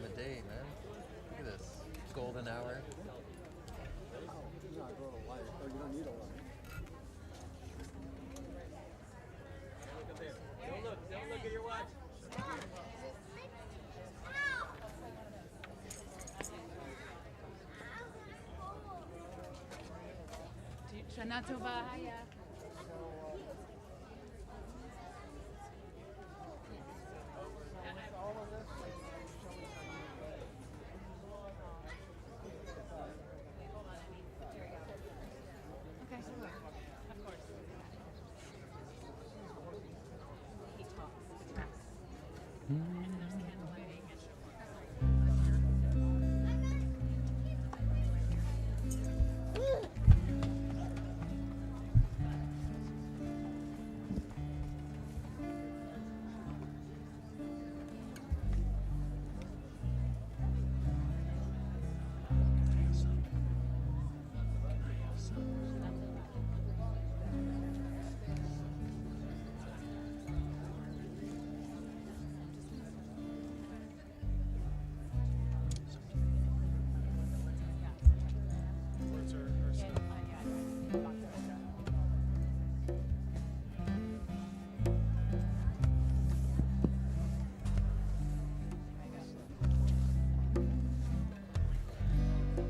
time of day, man. Look at this. Golden hour. You don't need a light. Don't look at your watch. Shana Tova, hiya.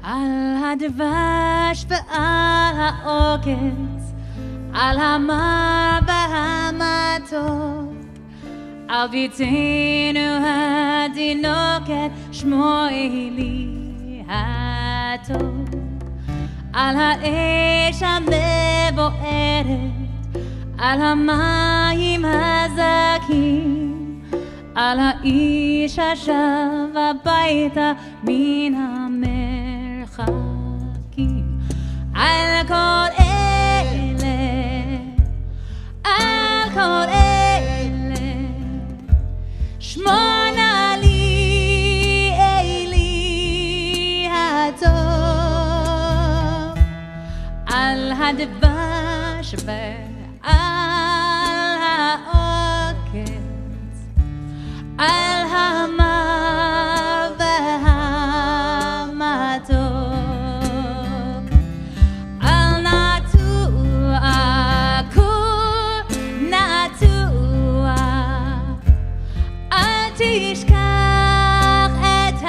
על הדבש ועל העוקץ, על המר והמתוק, על ביתנו התינוקת שמו אלי הטוב, על האש המבוערת, על המים הזכים, על האיש השב הביתה מן המרחקים, על כל אלה, על כל אלה, שמונה לי אלי הטוב, על הדבש ועל העוקץ, על המר והמתוק, על נטוע, כור נטוע, אל תשכח את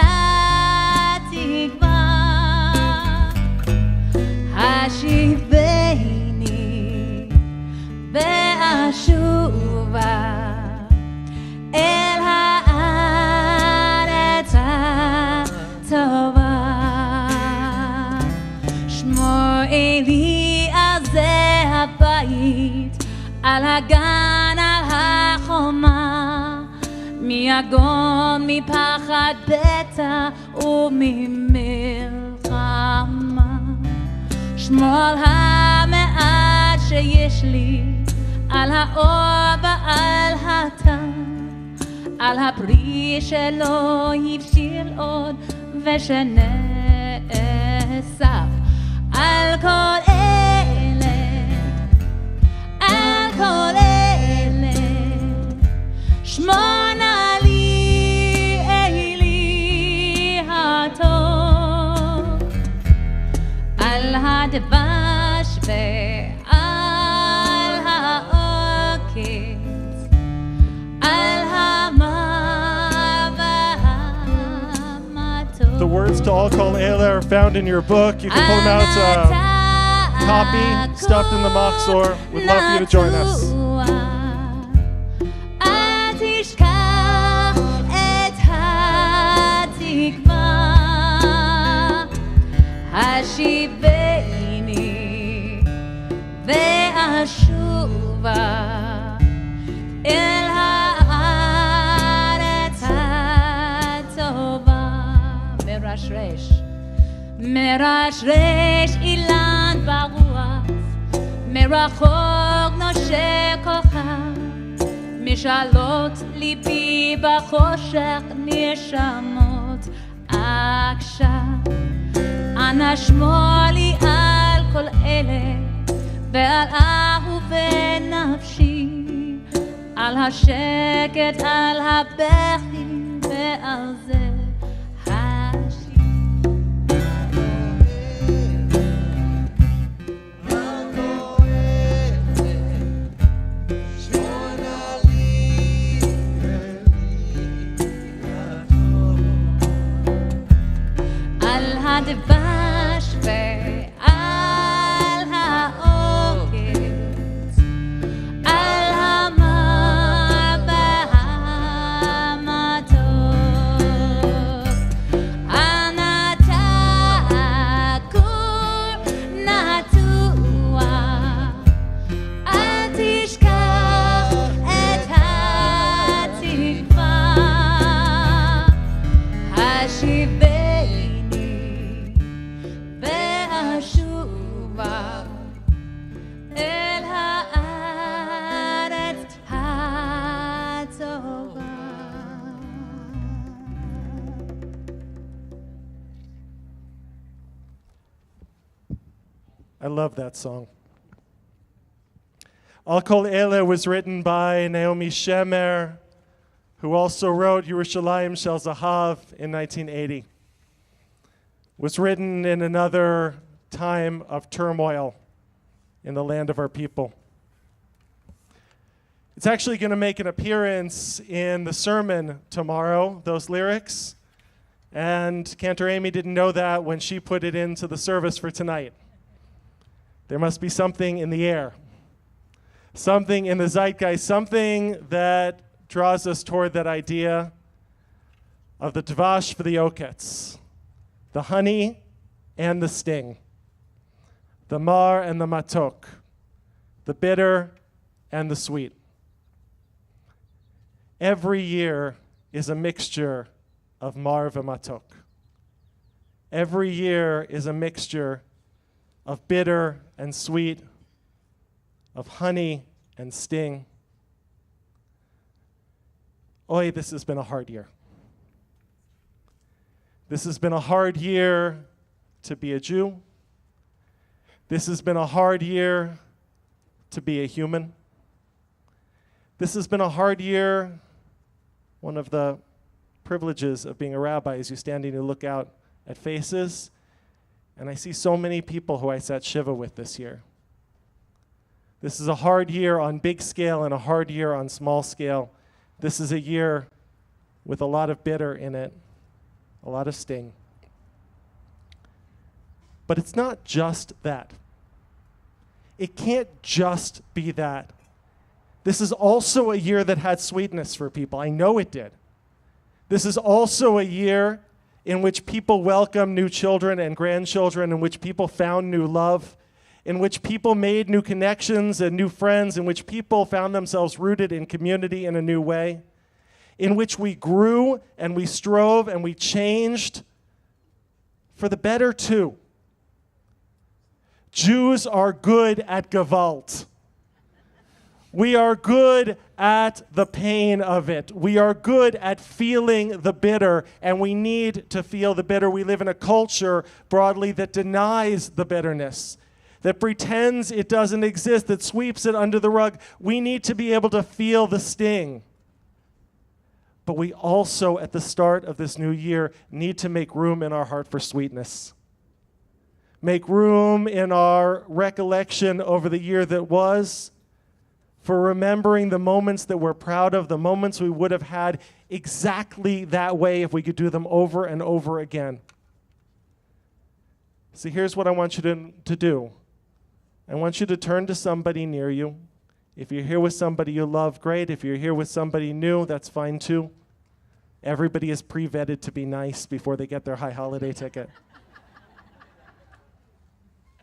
התקווה, השיבני ואשובה אל הארץ הטובה, שמור אלי על זה הבית, על הגן, על החומה, מיגון, מפחד בטח וממלחמה, שמור על המעט שיש לי, על האור ועל הטעם, על הפרי שלא הבשיל עוד ושנאסף, על כל אלה, על כל אלה, שמונה לי אלי הטוב, על הדבש ועל העוקץ, על המר והמתוק. The words to all Kol Eila are found in your book. You can pull them out. Copy stuffed in the Machzor. We'd love for you to join us. אל תשכח את התקווה, השיבני ואשובה אל הארץ הטובה, מרשרש אילן ברוח, מרחוק נושק כוכב, משאלות ליבי בחושך נשמות עכשיו, אנא שמור לי על כל אלה ועל אהובי נפשי, על השקט, על הבכי ועל זה love that song. Al Kol Ele was written by Naomi Shemer, who also wrote Yerushalayim Shel Zahav in 1980. Was written in another time of turmoil in the land of our people. It's actually going to make an appearance in the sermon tomorrow, those lyrics. And Cantor Amy didn't know that when she put it into the service for tonight. There must be something in the air, something in the zeitgeist, something that draws us toward that idea of the dvash for the oketz, the honey and the sting, the mar and the matok, the bitter and the sweet. Every year is a mixture of mar v'matok. Every year is a mixture of bitter and sweet, of honey and sting. Oy, this has been a hard year. This has been a hard year to be a Jew. This has been a hard year to be a human. This has been a hard year. One of the privileges of being a rabbi is you standing to look out at faces, and I see so many people who I sat Shiva with this year. This is a hard year on big scale and a hard year on small scale. This is a year with a lot of bitter in it, a lot of sting. But it's not just that. It can't just be that. This is also a year that had sweetness for people. I know it did. This is also a year in which people welcomed new children and grandchildren, in which people found new love, in which people made new connections and new friends, in which people found themselves rooted in community in a new way, in which we grew and we strove and we changed for the better too. Jews are good at Gewalt. We are good at the pain of it. We are good at feeling the bitter, and we need to feel the bitter. We live in a culture broadly that denies the bitterness, that pretends it doesn't exist, that sweeps it under the rug. We need to be able to feel the sting. But we also, at the start of this new year, need to make room in our heart for sweetness. Make room in our recollection over the year that was, for remembering the moments that we're proud of, the moments we would have had exactly that way if we could do them over and over again. So here's what I want you to do. I want you to turn to somebody near you. If you're here with somebody you love, great. If you're here with somebody new, that's fine too. Everybody is pre-vetted to be nice before they get their high holiday ticket.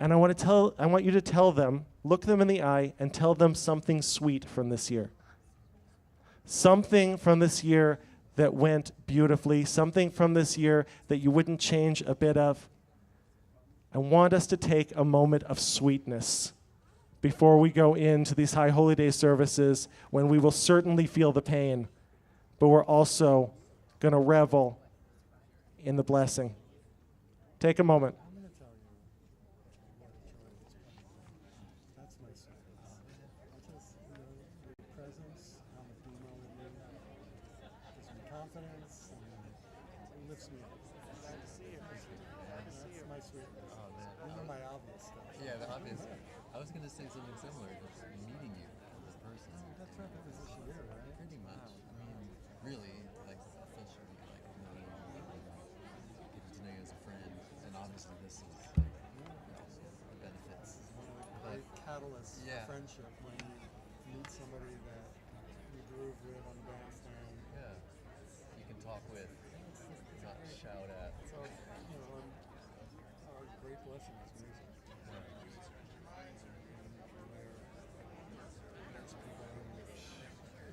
And I want you to tell them, look them in the eye and tell them something sweet from this year. Something from this year that went beautifully, something from this year that you wouldn't change a bit of. I want us to take a moment of sweetness before we go into these high holy day services, when we will certainly feel the pain, but we're also going to revel in the blessing. Take a moment. Yeah, the obvious. I was going to say something similar, just meeting you as a person. That's right, that was this year, right? Pretty much. I mean, really, like, officially, like, knowing you, getting to know you as a friend, and obviously this is, the benefits. One of the great catalysts Yeah. for friendship, when you meet somebody that you groove with on the bandstand. Yeah. You can talk with, not shout at. So, you know, our great blessing is music.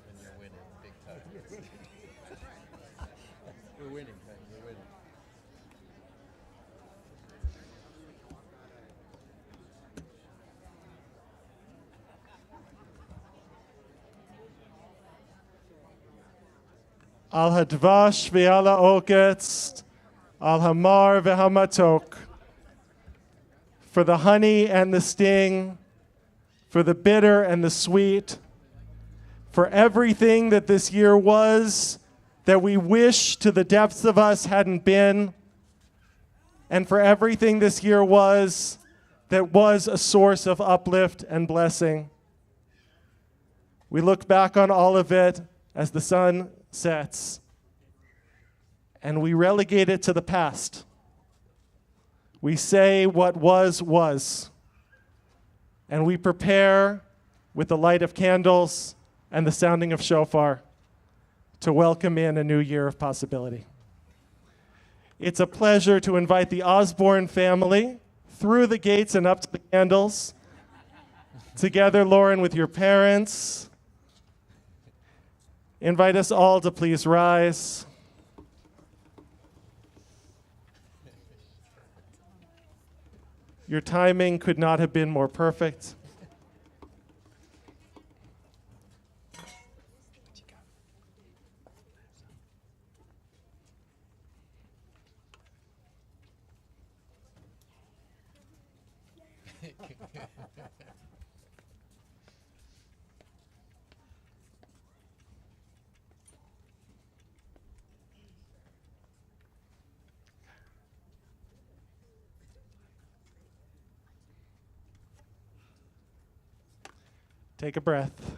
And you're winning big time. We're winning, man. We're winning. Al hadvash ve'al ha'oketz, al hamar ve'hamatok. for the honey and the sting, for the bitter and the sweet, for everything that this year was that we wish to the depths of us hadn't been, and for everything this year was that was a source of uplift and blessing. We look back on all of it as the sun sets, and we relegate it to the past. We say what was, and we prepare with the light of candles and the sounding of shofar to welcome in a new year of possibility. It's a pleasure to invite the Osborne family through the gates and up to the candles. Together, Lauren, with your parents. Invite us all to please rise. Your timing could not have been more perfect. Take a breath.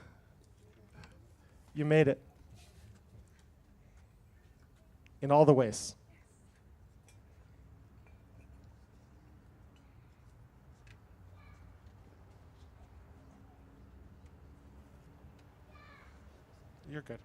You made it. In all the ways. You're good.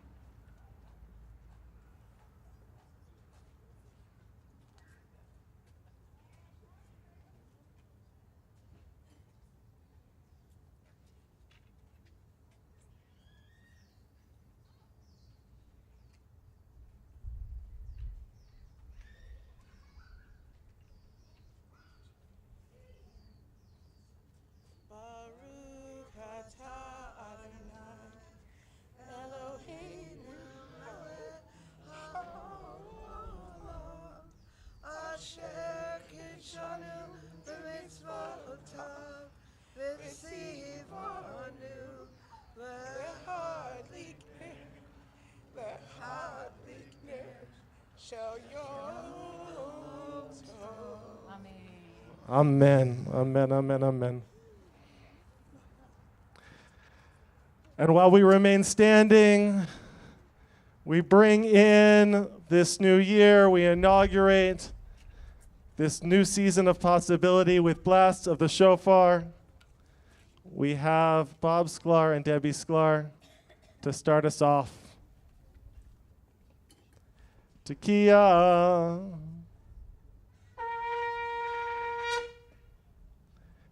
Amen, amen, amen, amen. And while we remain standing, we bring in this new year, we inaugurate this new season of possibility with blasts of the shofar. We have Bob Sklar and Debbie Sklar to start us off. Tekiah.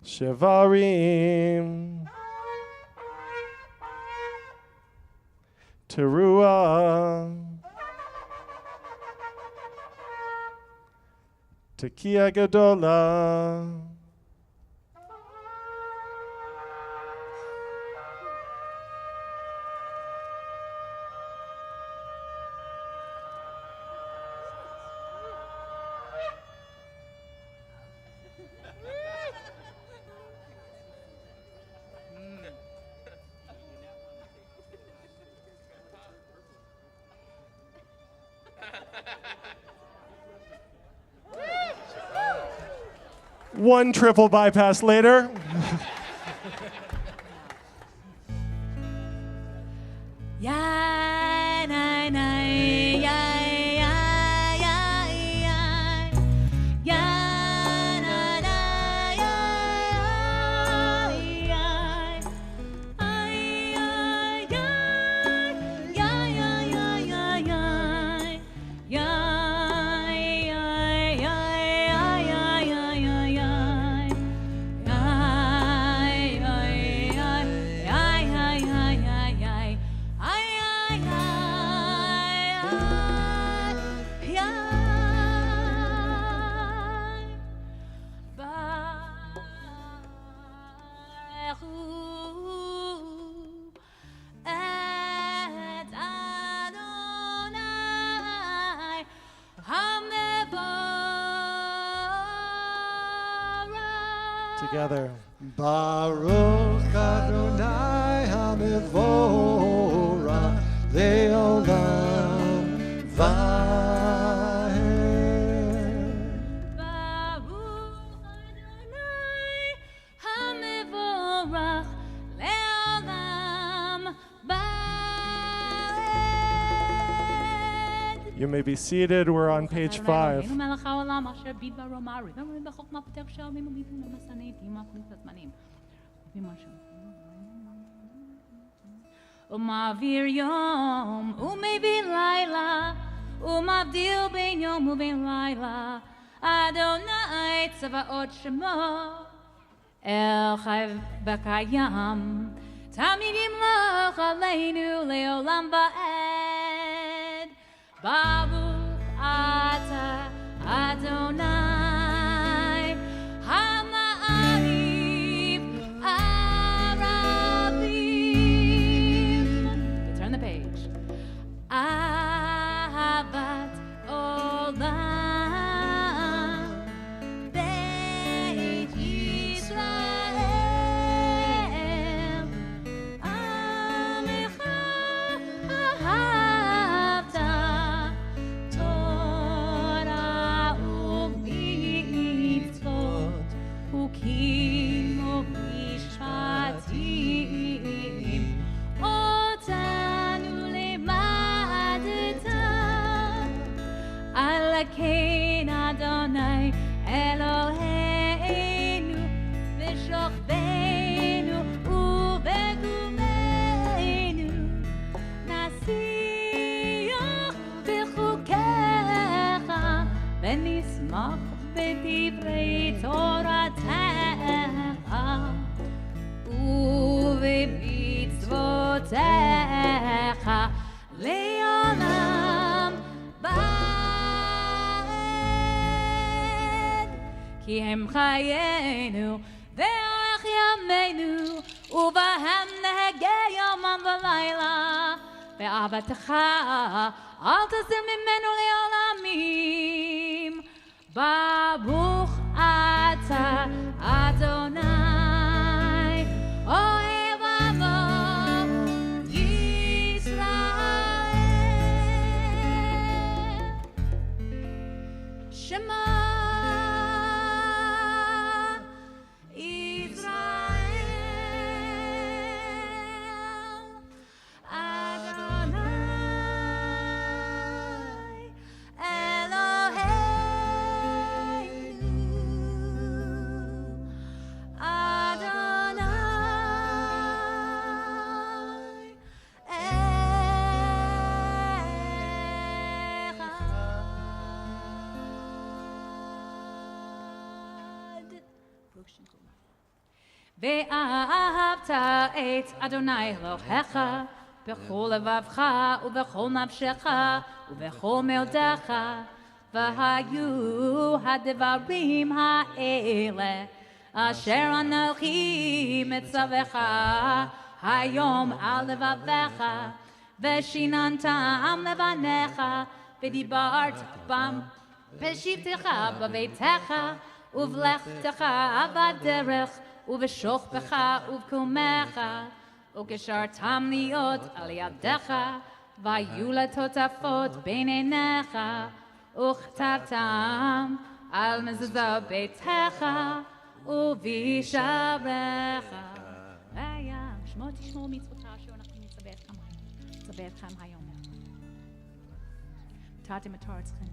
Shevarim, Teruah, Tekiah Gadola, one triple bypass later. together. Baruch Adonai HaMevorach Le'olam Vaed. Baruch Adonai HaMevorach Le'olam Vaed. You may be seated. We're on page 5. ומעביר יום ומביא לילה ומבדיל בין יום ובין לילה אדוני צבאות שמו אל חי וקיים תמיד ימלוך עלינו לעולם ועד ברוך אתה אדוני המעריב ערבים. Turn the page. אהבת עולם בית ישראל עמך אהבת תורה ומצוות חוקים ומשפטים אותנו לימדת על כן אדוני אלוהינו בשוכבנו ובגומנו נשיח בחוקיך ונשמח בדברי תורתך ובמצוותיך לעולם ועד כי הם חיינו ואורך ימינו ובהם נהגה יומם ולילה ואהבתך אל תסיר ממנו לעולמים ברוך אתה אדוני אוהב עמו ישראל שמע ואהבת את אדוני אלוהיך בכל לבבך ובכל נפשך ובכל מאודך והיו הדברים האלה אשר אנוכי מצווך היום על לבביך ושיננתם לבניך ודיברת בם בשבתך בביתך ובלכתך בדרך ובשוכבך ובקומך וקשרתם להיות על ידך והיו לטוטפות בין עיניך וכתבתם על מזוזות ביתך ובשעריך שמור תשמור מצוותיו אשר אנחנו נצווה אתכם היום תרתם את ארצכם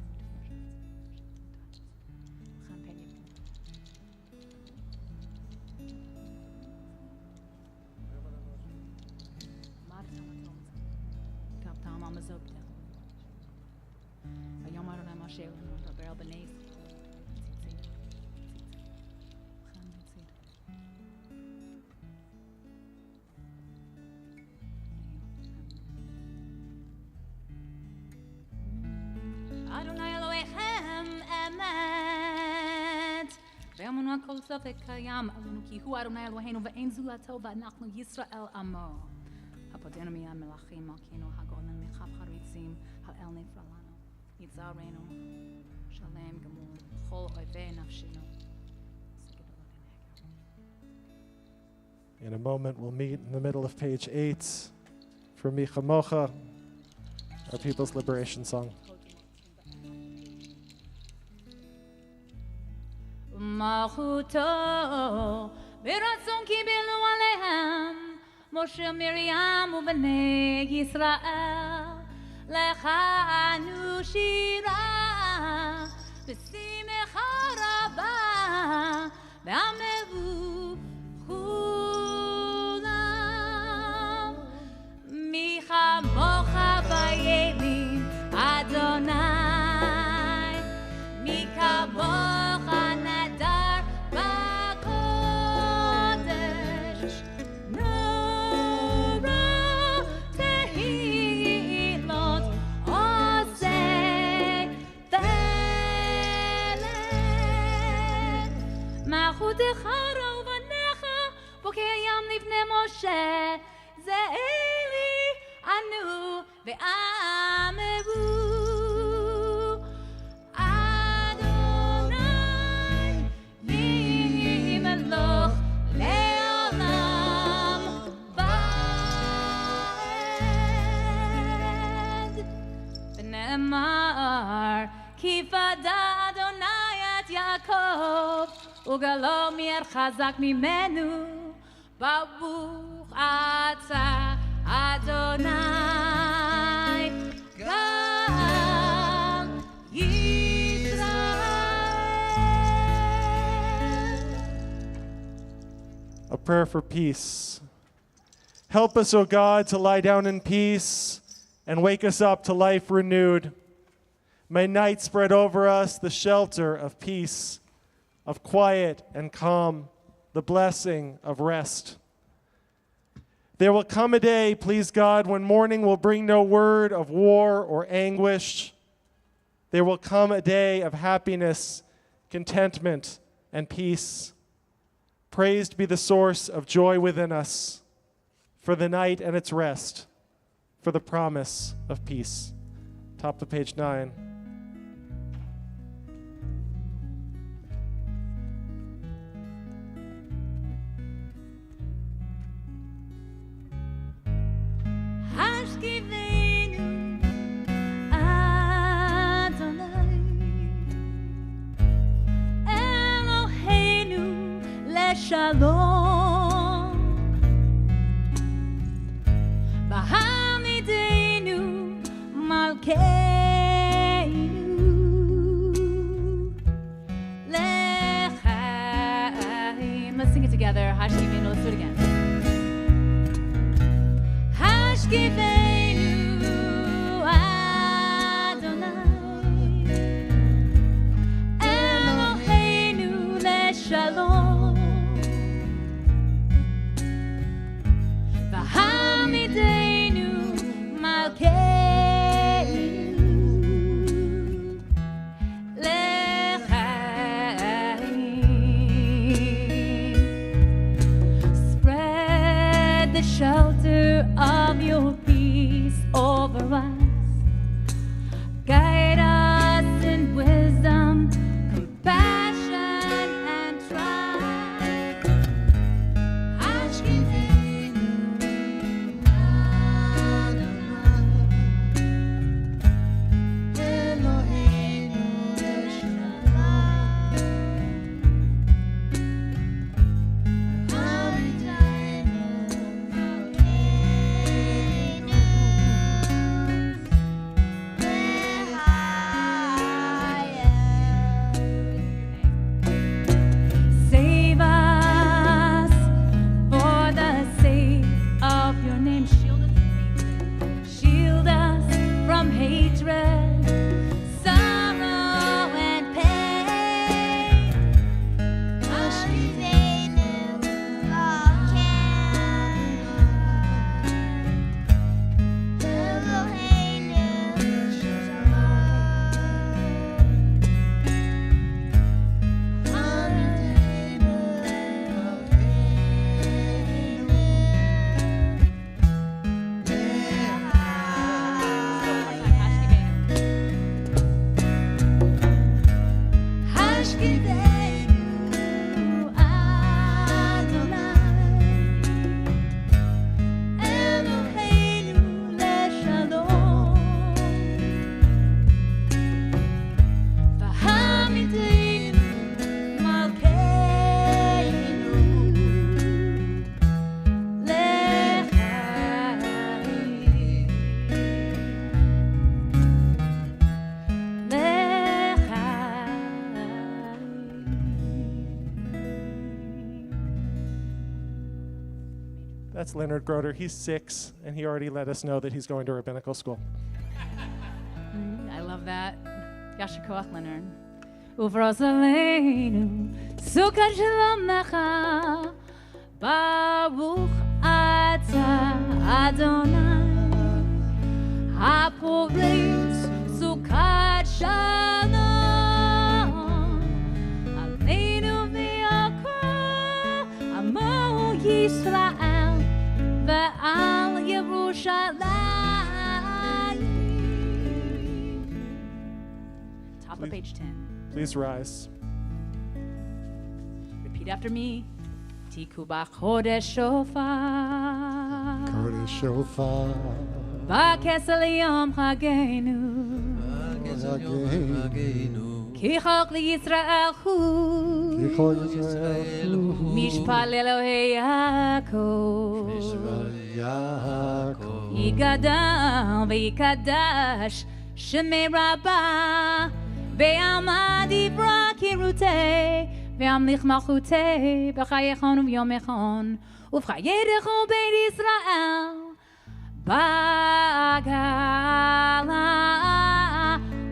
היום אדוני משה לנו לדבר על בני ישראל. אדוני אלוהיכם אמת ואמונו הכל ספק קיים עלינו כי הוא אדוני אלוהינו ואין זולתו ואנחנו ישראל עמו הפודנו מיד מלאכים מלכינו הגאולנו מחב חריצים האל נפלא לנו יצרנו שלם גמור כל אויבי נפשנו In a moment, we'll meet in the middle of page 8 for Mi Chamocha, our People's Liberation Song. מלכותו ברצון קיבלו עליהם משה מרים ובני ישראל לך אנו שירה בשמחה רבה ועמדו כולם מי כמוך בימים אדוני מי כמוך נדר בקודש נורא תהילות עושה תלת מלכותך ובניך בוקר ים לבני משה זה אלי אנו ועמהו נאמר כי פדה אדוני את יעקב וגלו מיד חזק ממנו ברוך אתה אדוני גם ישראל. A prayer for peace. Help us, O God, to lie down in peace and wake us up to life renewed. May night spread over us the shelter of peace, of quiet and calm, the blessing of rest. There will come a day, please God, when morning will bring no word of war or anguish. There will come a day of happiness, contentment, and peace. Praised be the source of joy within us, for the night and its rest, for the promise of peace. Top of page 9. השכיבנו אדוני אלוהינו לשלום והעמידנו מלכנו לחיים. Let's sing it together. השכיבנו. Let's do it again. השכיבנו אדוני אלוהינו לשלום והעמידנו מלכנו לחיים. Spread the shelter of your peace over us. Guide us in wisdom, compassion, and trust. Ashkevenu Adonai Eloheinu Leshalom. That's Leonard Groder. He's 6, and he already let us know that he's going to rabbinical school. I love that. Yasher koach, Leonard. Uvros aleinu, sukkah shalom lecha, baruch atah Adonai, haporitz sukkah shalom, aleinu v'yakol, amo Yisrael, ve'al Yerushalayim. Top of page 10. Please rise. Repeat after me. Tiku b'chodesh shofar. Kodesh Shofar. B'kesel yom chagenu. Ki chok liYisrael hu. Yichol Yisrael Mishpal Elohei Yaakov. Yaakov. Yigadal v'yikadash Shemei Rabbah. Be'amad yivra kirutei ve'amlich malchutei b'chayechon u'vyom echon u'v'chayedecho beit Yisrael b'gala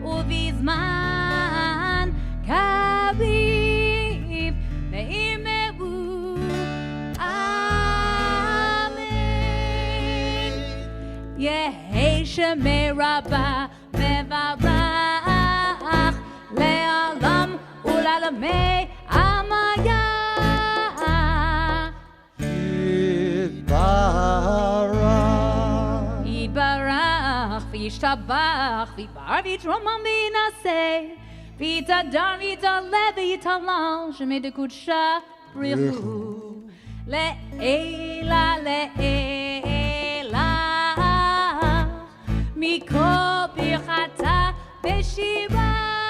u'vizman kariv ve'imeru amen Yehei Shemei Rabbah mevarach le'olam u'la'lamei amaya Yitbarach. Yibarach v'yishtabach v'yibar v'yitromam v'yinaseh v'yitadar v'yitaleh v'yitalal shemei dekudsha brichu le'ela le'ela mikol birchata v'shirata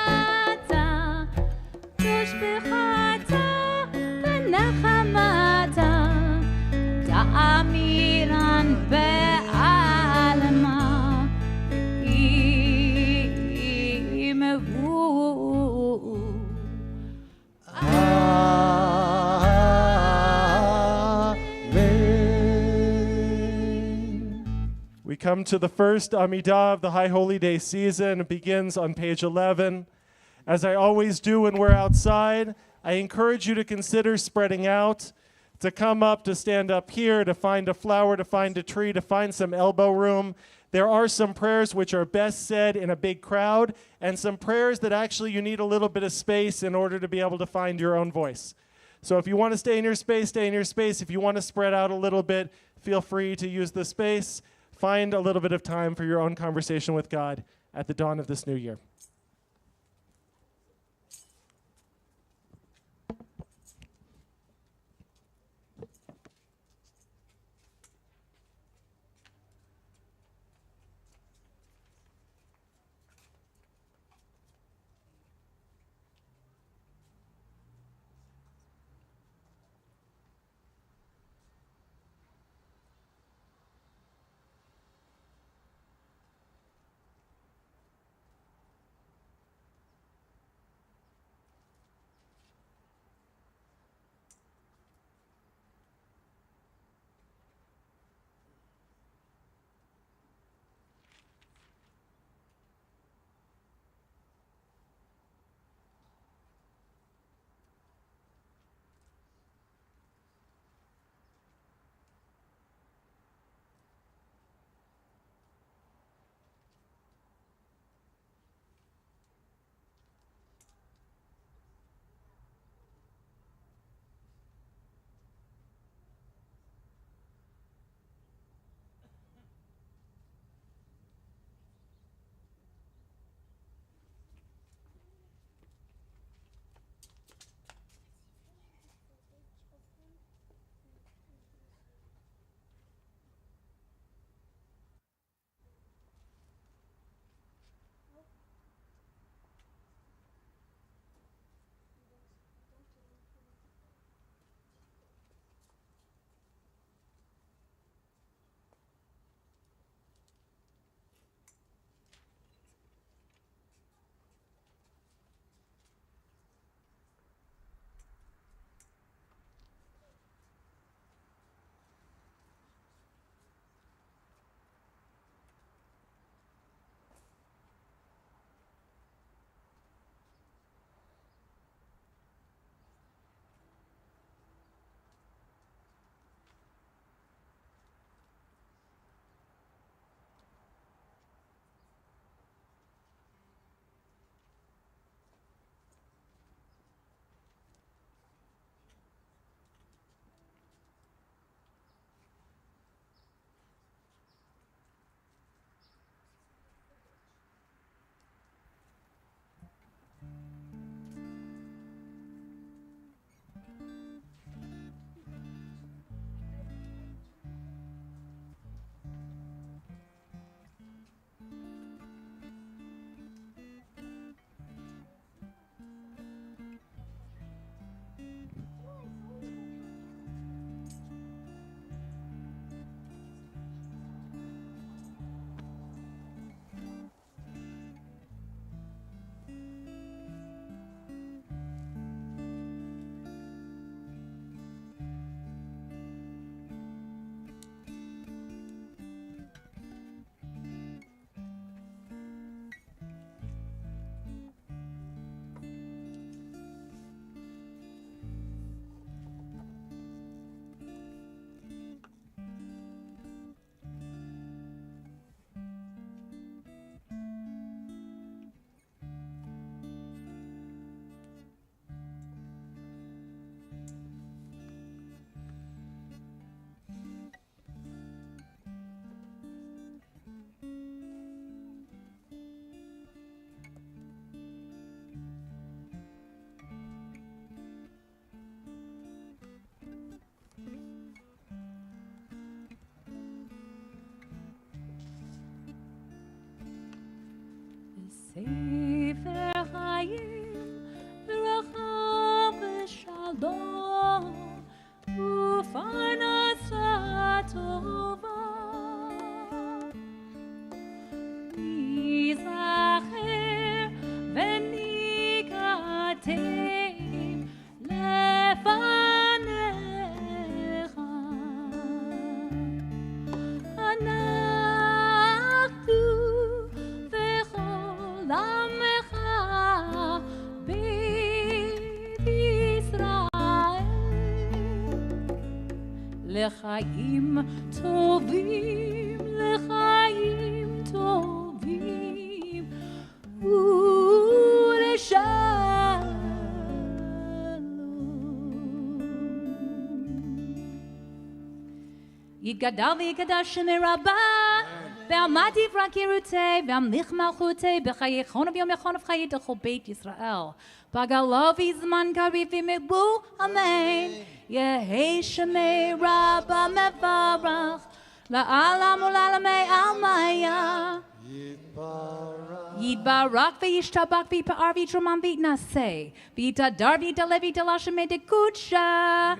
tushbechata v'nachamata ta'amiran be'alma imeru We come to the first Amidah of the High Holy Day season. It begins on page 11. As I always do when we're outside, I encourage you to consider spreading out, to come up, to stand up here, to find a flower, to find a tree, to find some elbow room. There are some prayers which are best said in a big crowd, and some prayers that actually you need a little bit of space in order to be able to find your own voice. So if you want to stay in your space, stay in your space. If you want to spread out a little bit, feel free to use the space. Find a little bit of time for your own conversation with God at the dawn of this new year. ספר חיים ברכה ושלום ופרנסה טובה ייזכר וניכתם לפניך אנחנו וכל עמך בית ישראל לחיים טובים לחיים טובים יתגדל ויקדש שמי רבה ועמד דברה קירותי והמליך מלכותי בחיי חון וביום יחון וחיי דכל בית ישראל בגלו בזמן קריב ומגבו אמן יהי שמי רבה מברך לעלם ולעלמי עלמיה יתברך וישתבח ויפאר ויתרומם ויתנשא ויתהדר ויתעלה ויתעלה שמי דקודשה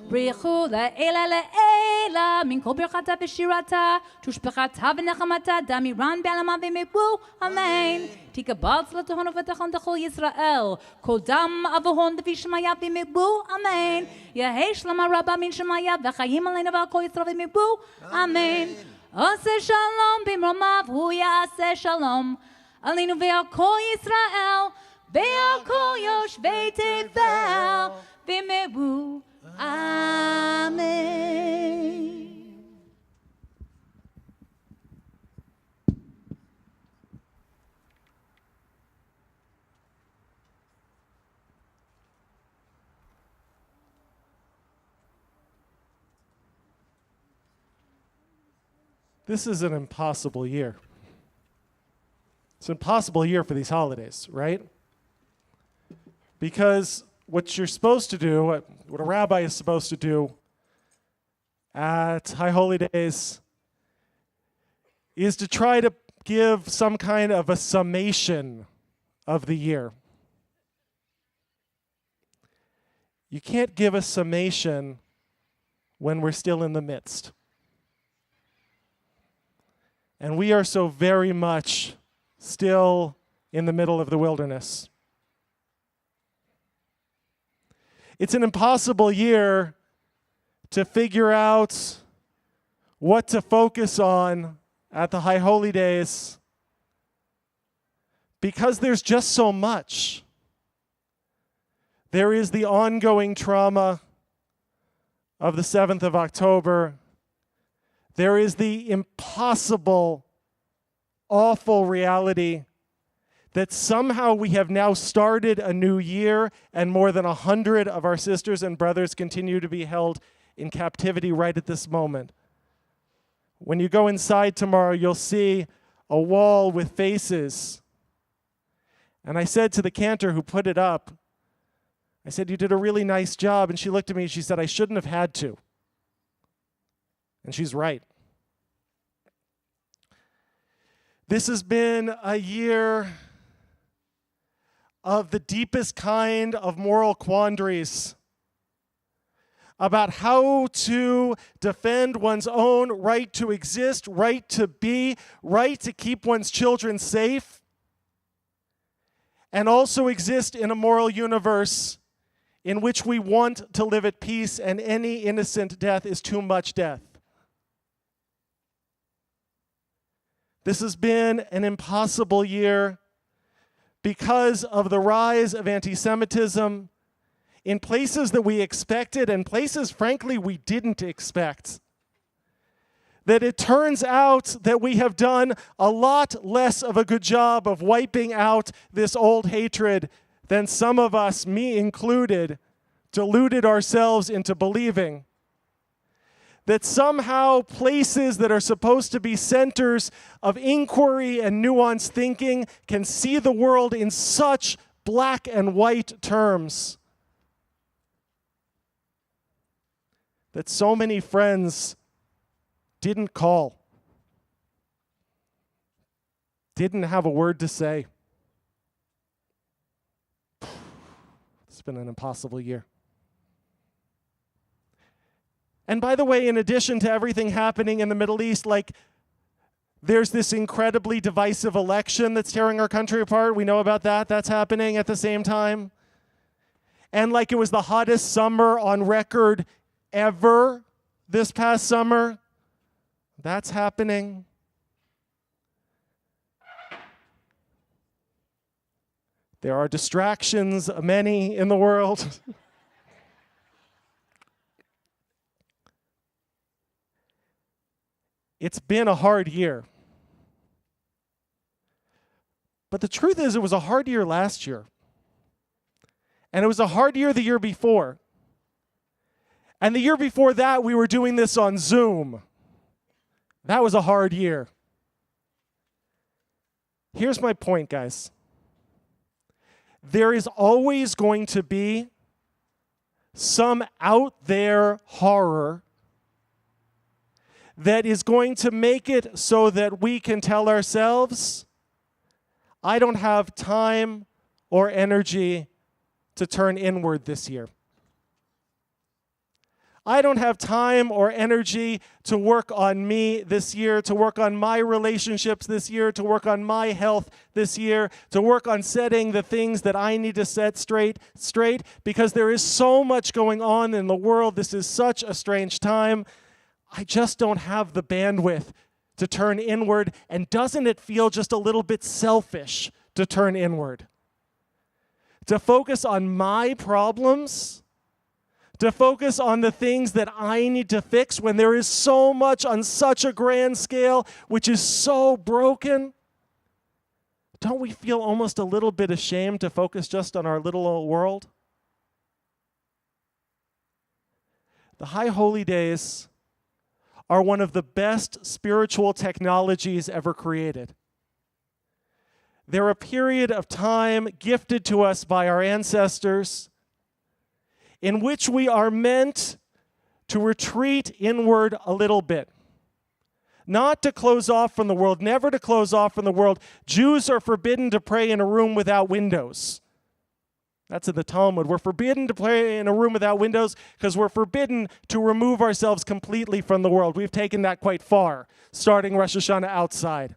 בריחו לעילה לעילה מן כל ברכתה ושירתה תושבחתה ונחמתה דמירן בעלמה ומגבו אמן תקבל צלתהון ובטחון דכל ישראל כל דם אבוהון לפי שמיה ומגבו אמן יהי שלמה רבה מן שמיה וחיים עלינו ועל כל ישראל ומגבו אמן עושה שלום במרומיו הוא יעשה שלום עלינו ועל כל ישראל ועל כל יושבי תבל ומגבו Amen. This is an impossible year. It's an impossible year for these holidays, right? Because what you're supposed to do, what a rabbi is supposed to do at High Holy Days is to try to give some kind of a summation of the year. You can't give a summation when we're still in the midst. And we are so very much still in the middle of the wilderness. It's an impossible year to figure out what to focus on at the High Holy Days because there's just so much. There is the ongoing trauma of the 7th of October. There is the impossible, awful reality that somehow we have now started a new year and more than 100 of our sisters and brothers continue to be held in captivity right at this moment. When you go inside tomorrow, you'll see a wall with faces. And I said to the cantor who put it up, I said, "You did a really nice job." And she looked at me and she said, "I shouldn't have had to." And she's right. This has been a year of the deepest kind of moral quandaries about how to defend one's own right to exist, right to be, right to keep one's children safe, and also exist in a moral universe in which we want to live at peace and any innocent death is too much death. This has been an impossible year because of the rise of anti-Semitism in places that we expected and places, frankly, we didn't expect. That it turns out that we have done a lot less of a good job of wiping out this old hatred than some of us, me included, deluded ourselves into believing. That somehow places that are supposed to be centers of inquiry and nuanced thinking can see the world in such black and white terms. That so many friends didn't call, didn't have a word to say, It's been an impossible year. And by the way, in addition to everything happening in the Middle East, like, there's this incredibly divisive election that's tearing our country apart. We know about that. That's happening at the same time. And like it was the hottest summer on record ever this past summer. That's happening. There are distractions, many in the world. It's been a hard year. But the truth is, it was a hard year last year. And it was a hard year the year before. And the year before that, we were doing this on Zoom. That was a hard year. Here's my point, guys. There is always going to be some out there horror that is going to make it so that we can tell ourselves, I don't have time or energy to turn inward this year. I don't have time or energy to work on me this year, to work on my relationships this year, to work on my health this year, to work on setting the things that I need to set straight, because there is so much going on in the world. This is such a strange time. I just don't have the bandwidth to turn inward. And doesn't it feel just a little bit selfish to turn inward? To focus on my problems? To focus on the things that I need to fix when there is so much on such a grand scale which is so broken? Don't we feel almost a little bit ashamed to focus just on our little old world? The High Holy Days are one of the best spiritual technologies ever created. They're a period of time gifted to us by our ancestors in which we are meant to retreat inward a little bit. Not to close off from the world, never to close off from the world. Jews are forbidden to pray in a room without windows. That's in the Talmud. We're forbidden to pray in a room without windows because we're forbidden to remove ourselves completely from the world. We've taken that quite far, starting Rosh Hashana outside.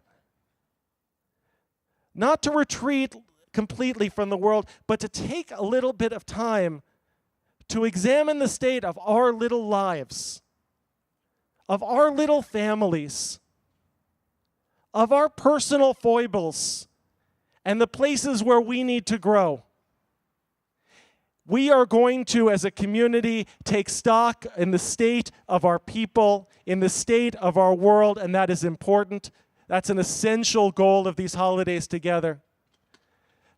Not to retreat completely from the world, but to take a little bit of time to examine the state of our little lives, of our little families, of our personal foibles, and the places where we need to grow. We are going to, as a community, take stock in the state of our people, in the state of our world, and that is important. That's an essential goal of these holidays together.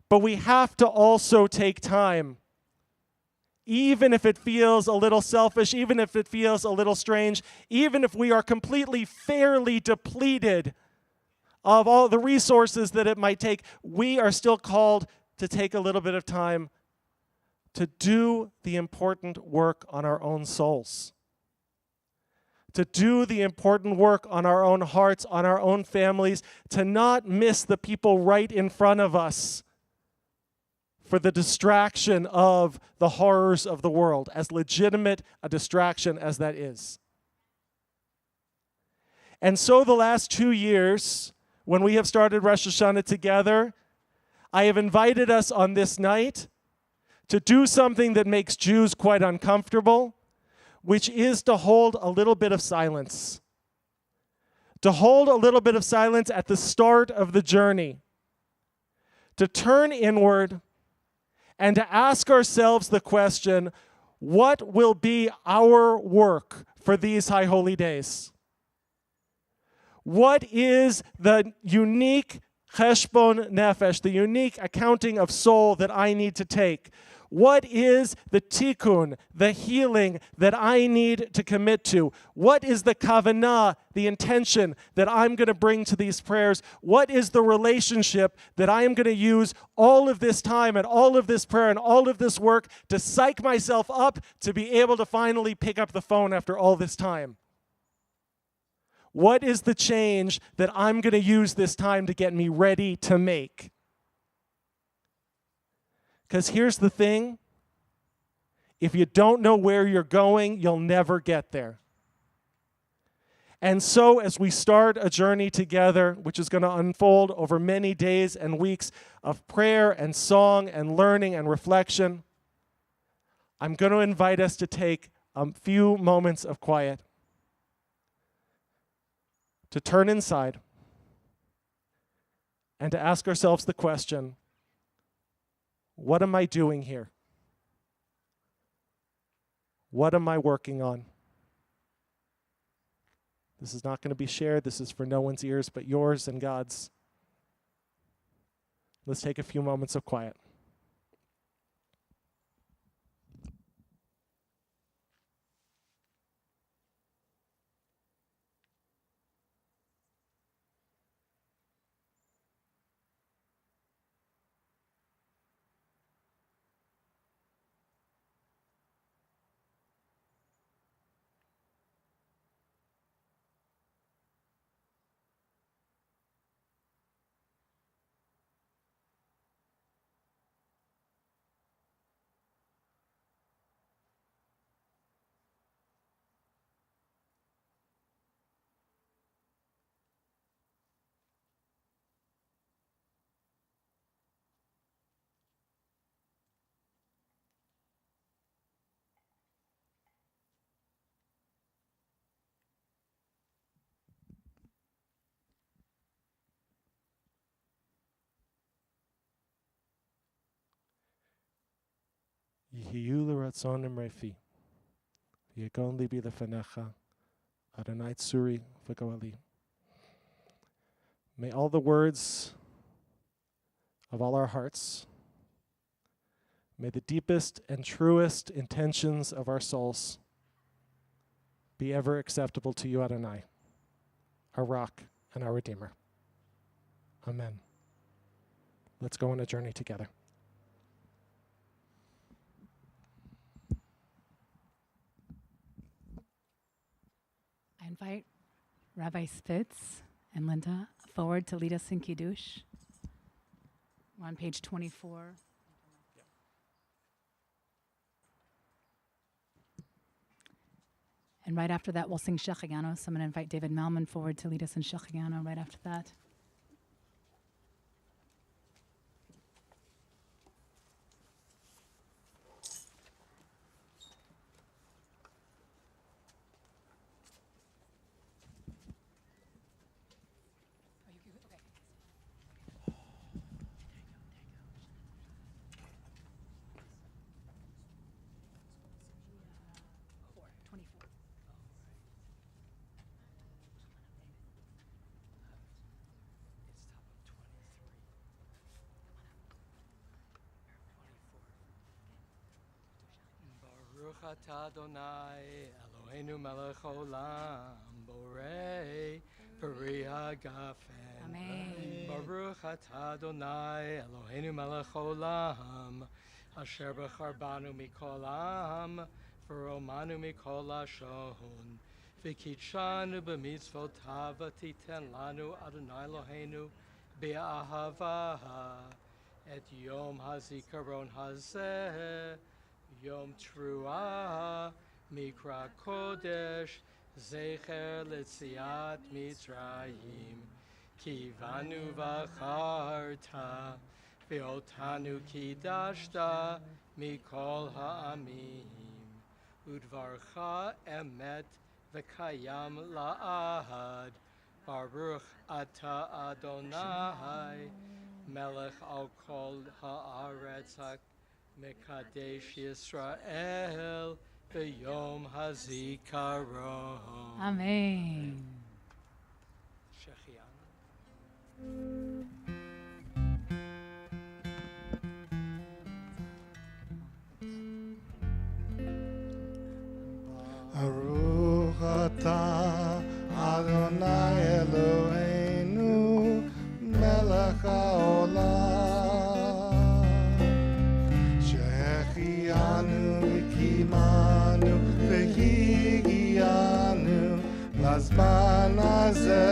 But we have to also take time, even if it feels a little selfish, even if it feels a little strange, even if we are completely fairly depleted of all the resources that it might take, we are still called to take a little bit of time to do the important work on our own souls, to do the important work on our own hearts, on our own families, to not miss the people right in front of us for the distraction of the horrors of the world, as legitimate a distraction as that is. And so the last 2 years, when we have started Rosh Hashanah together, I have invited us on this night to do something that makes Jews quite uncomfortable, which is to hold a little bit of silence. To hold a little bit of silence at the start of the journey. To turn inward and to ask ourselves the question, what will be our work for these High Holy Days? What is the unique cheshbon nefesh, the unique accounting of soul that I need to take? What is the tikkun, the healing that I need to commit to? What is the kavanah, the intention that I'm going to bring to these prayers? What is the relationship that I am going to use all of this time and all of this prayer and all of this work to psych myself up to be able to finally pick up the phone after all this time? What is the change that I'm going to use this time to get me ready to make? Because here's the thing, If you don't know where you're going, you'll never get there. And so as we start a journey together, which is going to unfold over many days and weeks of prayer and song and learning and reflection, I'm going to invite us to take a few moments of quiet, to turn inside, and to ask ourselves the question, what am I doing here? What am I working on? This is not going to be shared. This is for no one's ears but yours and God's. Let's take a few moments of quiet. Yihiyu l'ratzonim refi, v'yagon libi lefanecha, Adonai tzuri v'goali. May all the words of all our hearts, may the deepest and truest intentions of our souls be ever acceptable to you, Adonai, our rock and our Redeemer. Amen. Let's go on a journey together. I invite Rabbi Spitz and Linda forward to lead us in Kiddush. We're on page 24. And right after that, we'll sing Shechagano. So I'm going to invite David Malman forward to lead us in Shechagano right after that. Baruch atah Adonai Eloheinu melech olam borei peri hagafen. Amen. Baruch atah Adonai Eloheinu melech olam asher b'charbanu mikol am v'romanu mikol hashon v'kidshanu b'mitzvotav v'titen lanu Adonai Eloheinu be'ahava et yom hazikaron hazeh Yom Truah Mikra Kodesh Zecher Letziat Mitzrayim Kivanu Vacharta Veotanu Kidashta Mikol Ha'amim Udvarcha Emet Vekayam La'ahad Baruch Ata Adonai Melech Al Kol Ha'aretz Mekadesh Yisrael B'yom Hazikaron. Amen. Baruch atah Adonai Eloheinu melech haolam שהחיינו וקיימנו והגיענו לזמן הזה.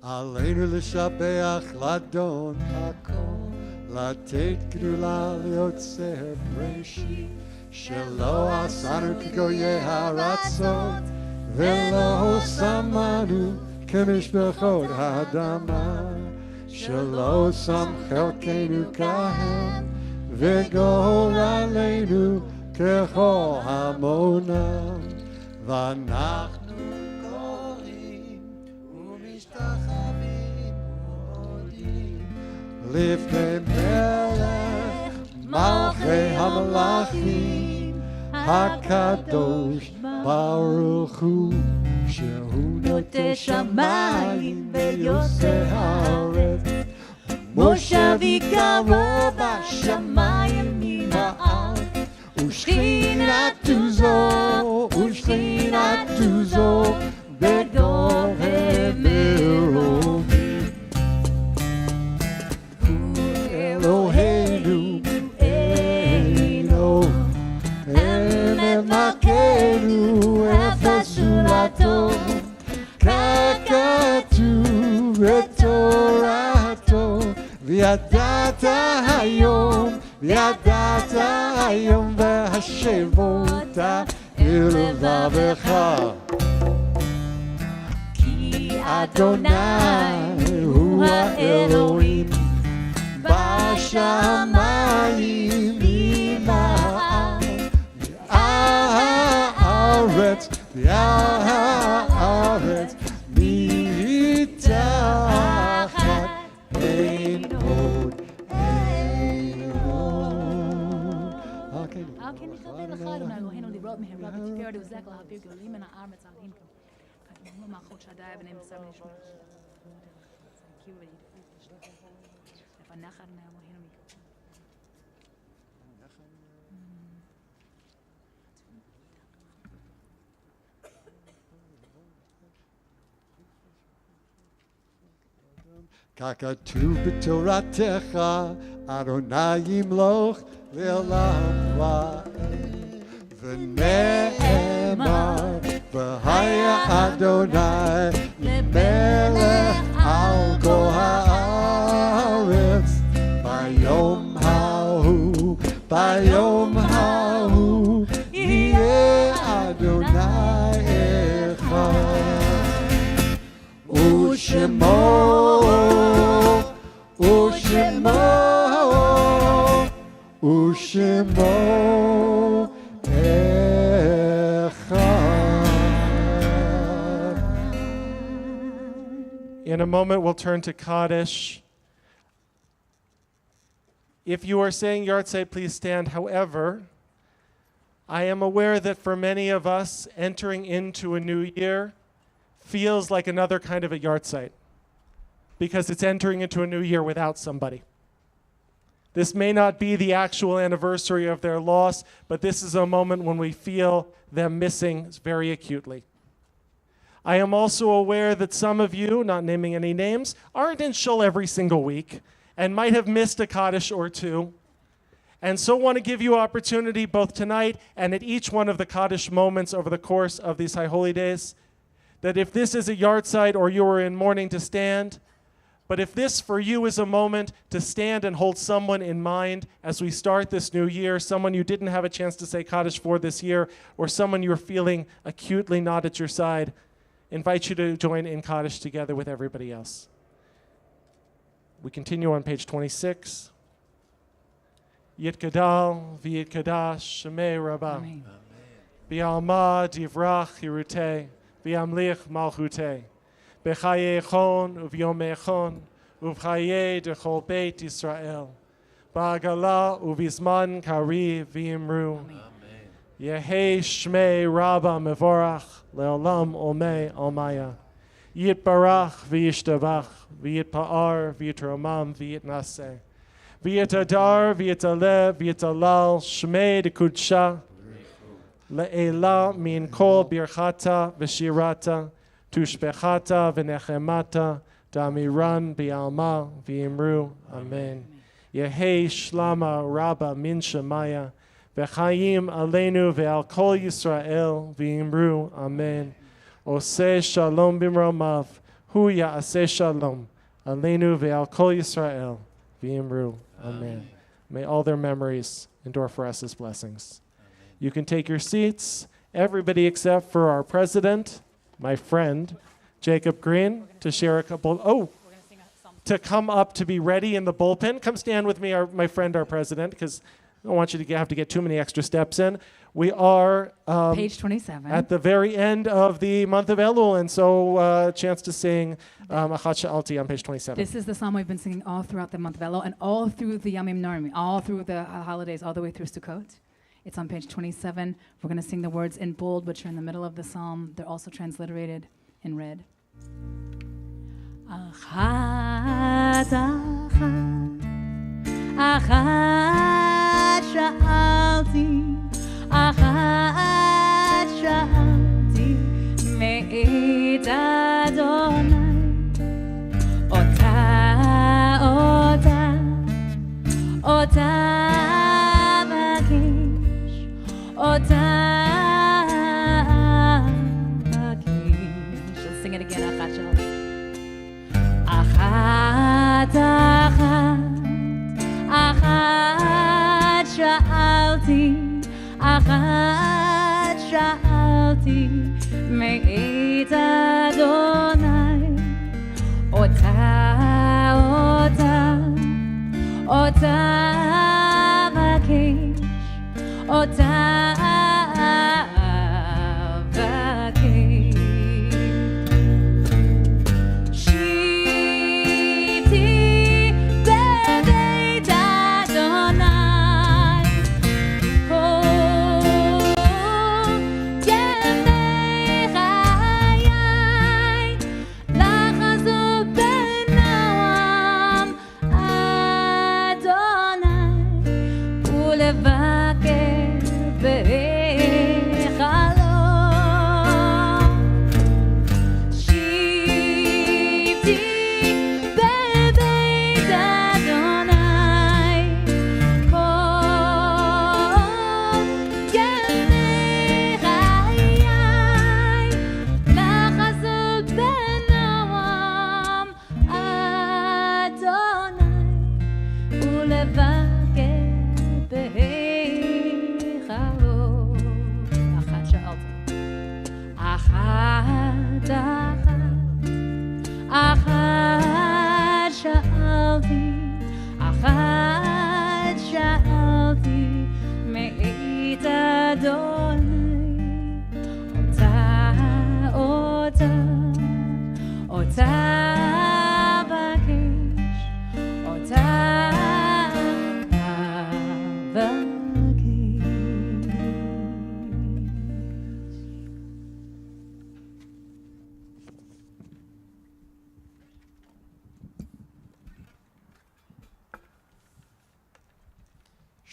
עלינו לשבח לאדון הכל, לתת גדולה ליוצר בראשית, שלא עשנו כגויי הארצות, ולא שמנו כמשפחות האדמה, שלא שם חלקנו כהם, וגורלנו ככל המונם, ואנחנו קוראים ומשתחווים ומודים לפני מלך מלכי המלכים הקדוש ברוך הוא, שהוא נוטה שמיים ויוסר הארץ, מושב יקרו בשמיים ממעל, ושכינתו זו בדור ומרומים. הוא אלוהינו, אמת מלכנו, אפס זולתו, ככתוב בתורתו, וידעת היום והשבות אל לבבך, כי אדוני הוא האלוהים בשמיים ממעל, הארץ מתחת אין עוד. How can we come in the heart of Eloheinu lirot meherah v'tiferet uzek lahavir golim min haaretz al hinkom. Kadmonu malchut shaddai b'nei b'sar v'nishmah. Lefanecha Adonai Eloheinu mikol. ככתוב בתורתך, אדוני ימלוך לעולם ועד, ונאמר והיה אדוני למלך על כל הארץ, ביום ההוא יהיה אדוני אחד, ושמו אחד. In a moment, we'll turn to Kaddish. If you are saying Yartzeit, please stand. However, I am aware that for many of us, entering into a new year feels like another kind of a Yartzeit, because it's entering into a new year without somebody. This may not be the actual anniversary of their loss, but this is a moment when we feel them missing very acutely. I am also aware that some of you, not naming any names, aren't in shul every single week and might have missed a Kaddish or two. And so want to give you opportunity both tonight and at each one of the Kaddish moments over the course of these high holy days, that if this is a Yartzeit or you are in mourning, to stand. But if this for you is a moment to stand and hold someone in mind as we start this new year, someone you didn't have a chance to say Kaddish for this year, or someone you're feeling acutely not at your side, invite you to join in Kaddish together with everybody else. We continue on page 26. Yitkadal v'yitkadash shemei Rabbah. V'yalma divrach yirutei v'yamlich malchutei. B'chaye echon u'v'yom echon u'v'chaye dechol beit Yisrael. Ba'agala u'v'zman kari v'yimru. Yehei shmei Rabbah mevorach le'olam olmei olmaya. Yitbarach v'yishtabach v'yitpa'ar v'yitromam v'yitnaseh. V'yitadar v'yitalev v'yitalal shmei dekudsha. Le'ela min kol birchata v'shirata. Tushbechata v'nechemata, damiran bi'alma v'imru, amen. Yehei shlama rabba min shemaya, v'chayim aleinu ve'al kol Yisrael v'imru, amen. Oseh shalom b'mromav, Hu ya'aseh shalom. Aleinu ve'al kol Yisrael. V'imru. Amen. May all their memories endure for us as blessings. You can take your seats. Everybody except for our president, my friend, Jacob Green, to share a couple. To come up to be ready in the bullpen. Come stand with me, my friend, our president, because I don't want you to have to get too many extra steps in. We are Page 27. at the very end of the month of Elul, and so a chance to sing Achat Sha'alti on page 27. This is the psalm we've been singing all throughout the month of Elul and all through the Yamim Norim, all through the holidays, all the way through Sukkot. It's on page 27. We're going to sing the words in bold, which are in the middle of the psalm. They're also transliterated in red. Achat, achat sha'alti, achat sha'alti, me'et Adonai, ota bakish, ota bakish. Let's sing it again, achat sha'alti. Achat, achat sha'alti, achat sha'alti, me'et Adonai, ota bakish, ota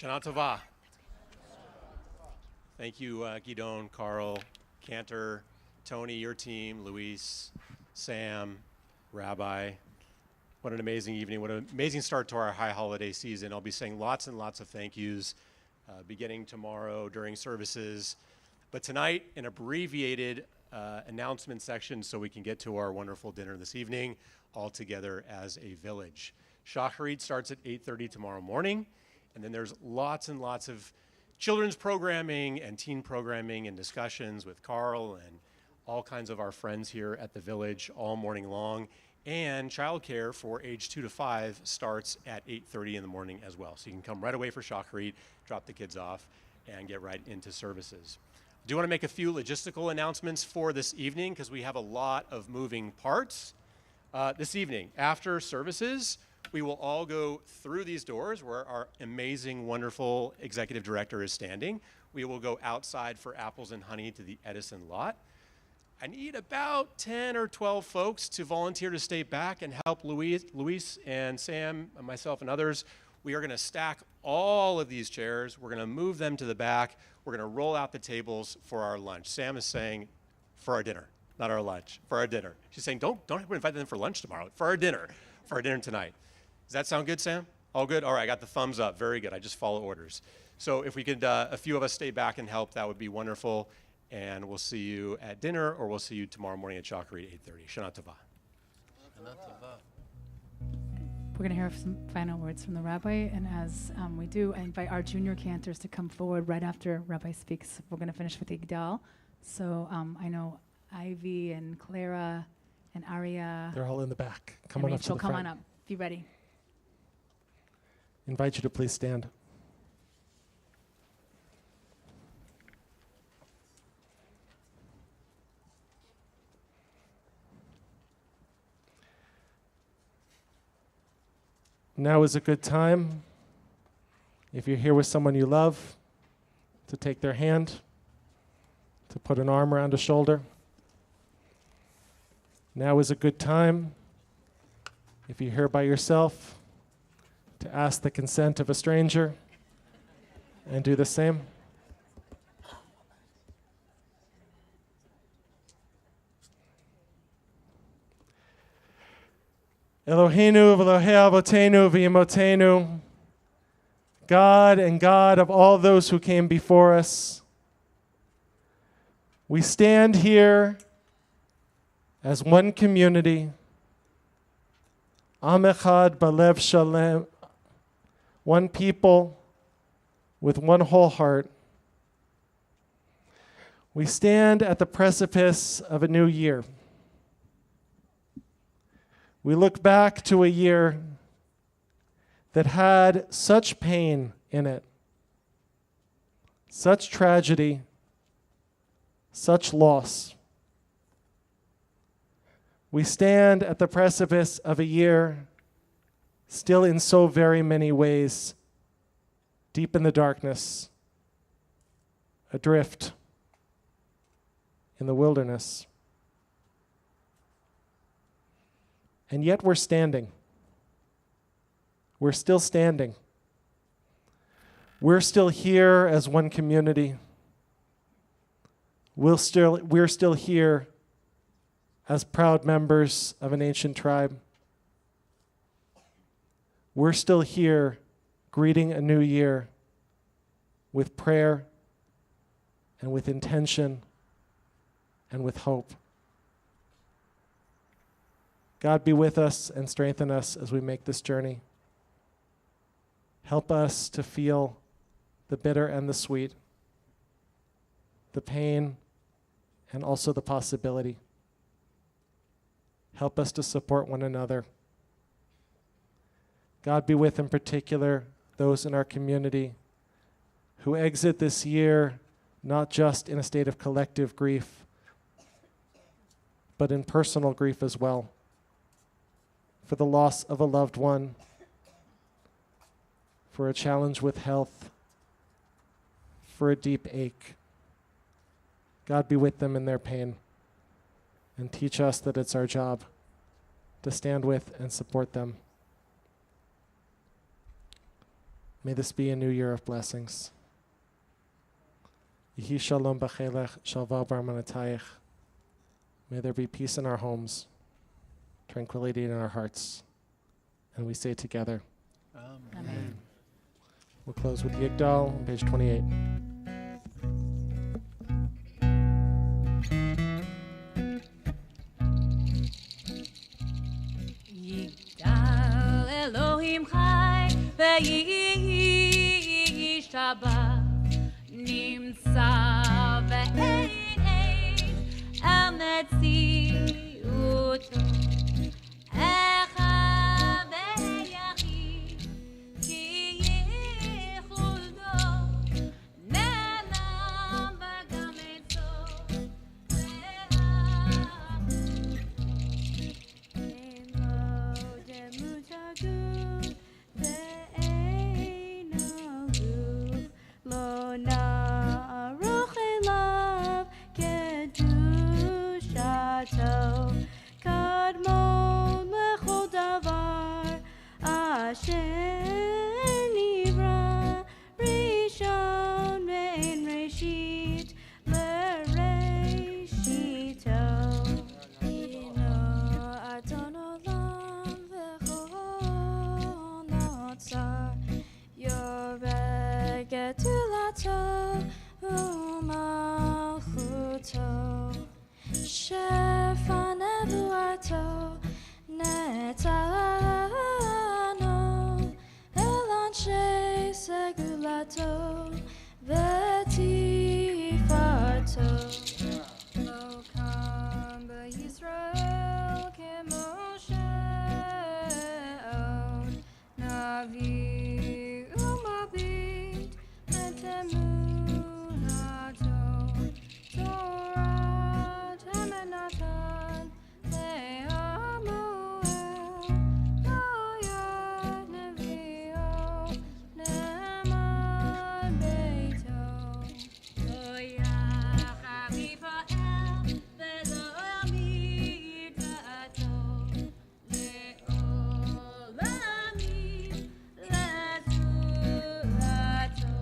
Shana Tova. Thank you, Gidon, Carl, Cantor, Tony, your team, Luis, Sam, Rabbi. What an amazing evening. What an amazing start to our high holiday season. I'll be saying lots and lots of thank yous beginning tomorrow during services. But tonight, an abbreviated announcement section so we can get to our wonderful dinner this evening all together as a village. Shacharit starts at 8:30 tomorrow morning. And then there's lots and lots of children's programming and teen programming and discussions with Carl and all kinds of our friends here at the village all morning long. And childcare for age 2 to 5 starts at 8:30 in the morning as well. So you can come right away for Shacharit, drop the kids off, and get right into services. I do want to make a few logistical announcements for this evening because we have a lot of moving parts. This evening, after services, we will all go through these doors where our amazing, wonderful executive director is standing. We will go outside for apples and honey to the Edison lot. I need about 10 or 12 folks to volunteer to stay back and help Luis and Sam and myself and others. We are going to stack all of these chairs. We're going to move them to the back. We're going to roll out the tables for our lunch. Sam is saying for our dinner, not our lunch, for our dinner. She's saying don't invite them for lunch tomorrow, for our dinner tonight. Does that sound good, Sam? All good? All right, I got the thumbs up. Very good. I just follow orders. So if we could, a few of us stay back and help, that would be wonderful. And we'll see you at dinner, or we'll see you tomorrow morning at Shacharit, 8:30. Shana Tova. We're going to hear some final words from the rabbi, and as we do, I invite our junior cantors to come forward right after Rabbi speaks. We're going to finish with Igdal. So I know Ivy and Clara and Aria They're all in the back. Come and on up to Rachel, the come front. on up. Be ready. Invite you to please stand. Now is a good time, if you're here with someone you love, to take their hand, to put an arm around a shoulder. Now is a good time, if you're here by yourself, to ask the consent of a stranger and do the same. Eloheinu v'Elohei Avotenu v'Imotenu, God and God of all those who came before us, we stand here as one community, Am Echad Balev Shalem, one people with one whole heart. We stand at the precipice of a new year. We look back to a year that had such pain in it, such tragedy, such loss. We stand at the precipice of a year still in so very many ways deep in the darkness, adrift in the wilderness. And yet we're standing. We're still standing. We're still here as one community. We're still here as proud members of an ancient tribe. We're still here greeting a new year with prayer and with intention and with hope. God be with us and strengthen us as we make this journey. Help us to feel the bitter and the sweet, the pain and also the possibility. Help us to support one another. God be with, in particular, those in our community who exit this year not just in a state of collective grief, but in personal grief as well, for the loss of a loved one, for a challenge with health, for a deep ache. God be with them in their pain and teach us that it's our job to stand with and support them. May this be a new year of blessings. Yehi shalom b'chelech, shalva b'armanatayich. May there be peace in our homes, tranquility in our hearts. And we say together, Amen. We'll close with the Yigdal on page 28. Yigdal Elohim chai ve'yishabach nimtza ve'ein el metziuto echad ve'yachid ki yichuldo ne'lam v'gam etzo Shefa nevuato גדולתו ותפארתו. לא קם בישראל כמו שעוד נביא ומביט את אמונתו. תורת אמונתן לעמואל לא יד נביאו נאמן ביתו. לא יחריב האל ולא ימית דעתו לעולמים לזולתו.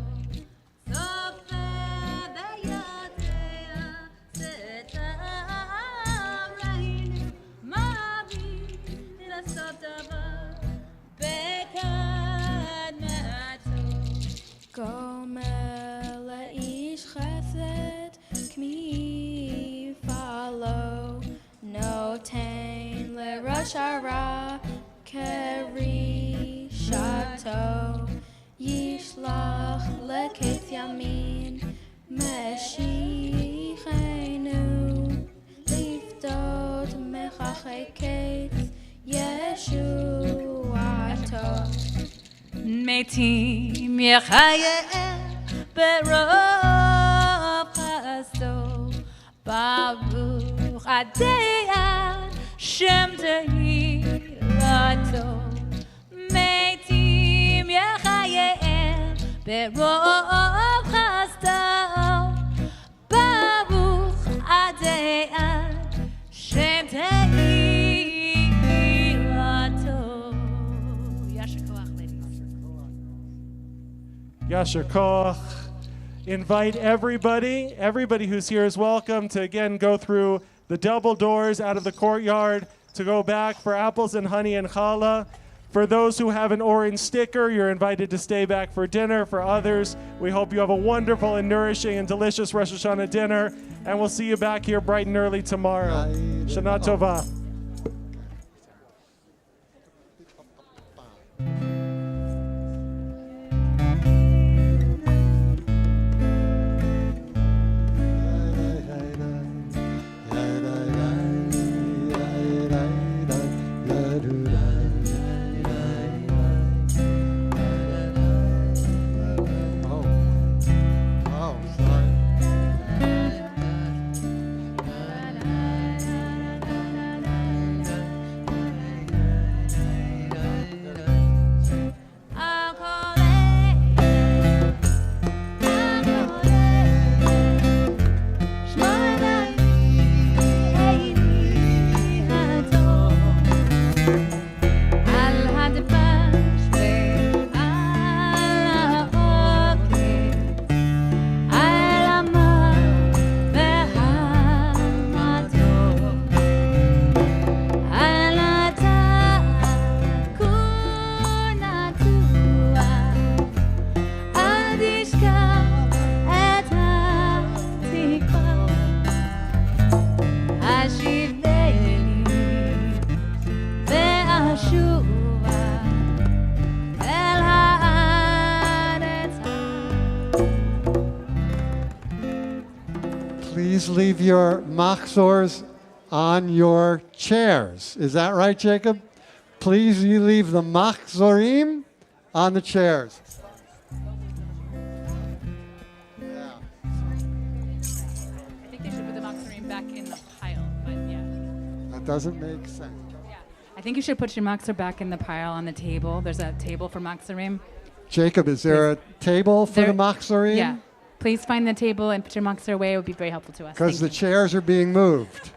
צופה ויודע סתמרנו מביט לעשות דבר בקדמתו. גומר לאיש חסד כמפעלו, נותן לראש הרע כרישתו. ישלח לקץ ימין משיחנו, לפדות מכחי קץ ישועתו. מתים יחיה ברוב חסדו, ברוך עדיין שם תהילתו. מתים יחיה ברוב חסדו, ברוך עדיין שם תהילתו. ישר כוח, ladies. Yasher Koch. Invite everybody who's here is welcome to again go through the double doors out of the courtyard to go back for apples and honey and challah. For those who have an orange sticker, you're invited to stay back for dinner. For others, we hope you have a wonderful and nourishing and delicious Rosh Hashanah dinner, and we'll see you back here bright and early tomorrow. Shana Tova. Please leave your machzors on your chairs. Is that right, Jacob? Please you leave the machzorim on the chairs. I think they should put the Maksarim back in the pile, but yeah. That doesn't make sense. Yeah. I think you should put your Maksar back in the pile on the table. There's a table for Maksarim. Jacob, is there a table for the machzorim? Yeah. Please find the table and put your Maksar away. It would be very helpful to us. Because the Thank you. chairs are being moved.